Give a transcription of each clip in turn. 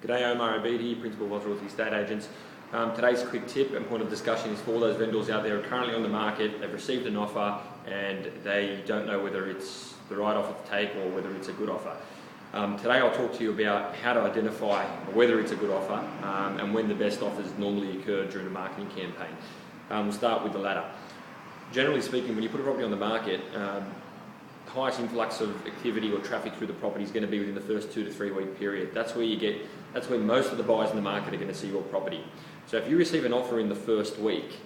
G'day, Omar Abidi, Principal Loz Realty Estate Agents. Today's quick tip and point of discussion is for those vendors out there who are currently on the market, they've received an offer and they don't know whether it's the right offer to take or whether it's a good offer. Today I'll talk to you about how to identify whether it's a good offer and when the best offers normally occur during a marketing campaign. We'll start with the latter. Generally speaking, when you put a property on the market, highest influx of activity or traffic through the property is going to be within the first 2 to 3 week period. That's where most of the buyers in the market are going to see your property. So if you receive an offer in the first week,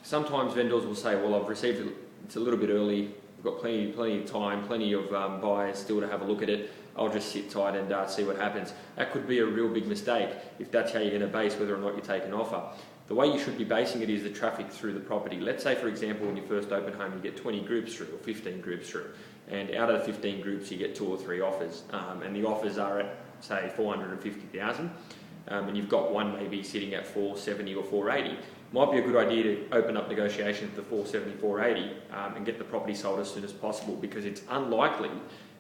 sometimes vendors will say, well, I've received it, it's a little bit early, I've got plenty of time, plenty of buyers still to have a look at it, I'll just sit tight and see what happens. That could be a real big mistake if that's how you're going to base whether or not you take an offer. The way you should be basing it is the traffic through the property. Let's say, for example, when you first open home, you get 20 groups through or 15 groups through. And out of the 15 groups, you get 2 or 3 offers. And the offers are at, say, 450,000. And you've got one maybe sitting at 470 or 480. Might be a good idea to open up negotiations for 470, 480 and get the property sold as soon as possible, because it's unlikely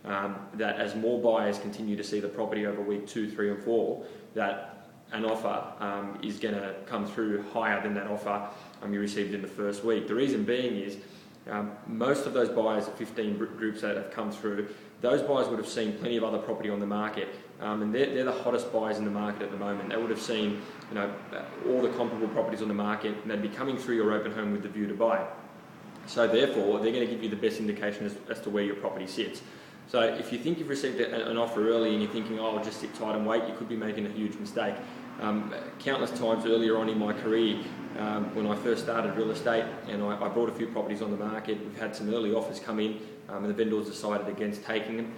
that as more buyers continue to see the property over week 2, 3 and 4, that an offer is going to come through higher than that offer you received in the first week. The reason being is most of those buyers, 15 groups that have come through, those buyers would have seen plenty of other property on the market, and they're the hottest buyers in the market at the moment. They would have seen all the comparable properties on the market, and they'd be coming through your open home with the view to buy. So therefore, they're going to give you the best indication as to where your property sits. So if you think you've received an offer early and you're thinking, oh, I'll just sit tight and wait, you could be making a huge mistake. Countless times earlier on in my career, when I first started real estate and I brought a few properties on the market, we've had some early offers come in and the vendors decided against taking them.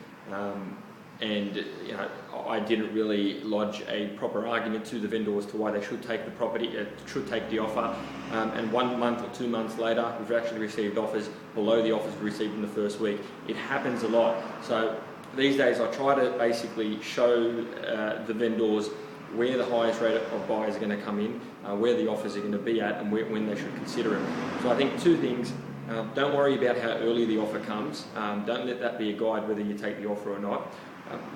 I didn't really lodge a proper argument to the vendor as to why they should take the property, should take the offer. And 1 month or 2 months later, we've actually received offers below the offers we received in the first week. It happens a lot. So these days, I try to basically show the vendors where the highest rate of buyers are going to come in, where the offers are going to be at, and when they should consider it. So I think 2 things. Don't worry about how early the offer comes. Don't let that be a guide whether you take the offer or not.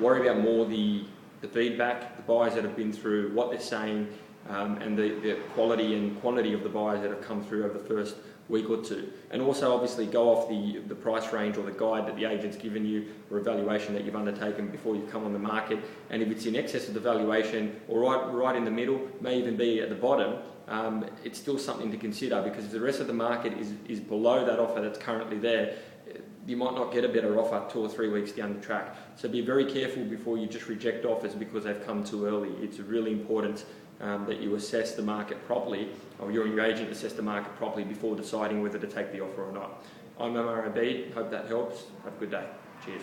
Worry about more the feedback, the buyers that have been through, what they're saying, and the quality and quantity of the buyers that have come through over the first week or 2. And also obviously go off the price range or the guide that the agent's given you or evaluation that you've undertaken before you come on the market. And if it's in excess of the valuation or right in the middle, may even be at the bottom, it's still something to consider, because if the rest of the market is below that offer that's currently there, you might not get a better offer 2 or 3 weeks down the track. So be very careful before you just reject offers because they've come too early. It's really important that you assess the market properly, or you and your agent assess the market properly before deciding whether to take the offer or not. I'm Omar Abid. Hope that helps. Have a good day. Cheers.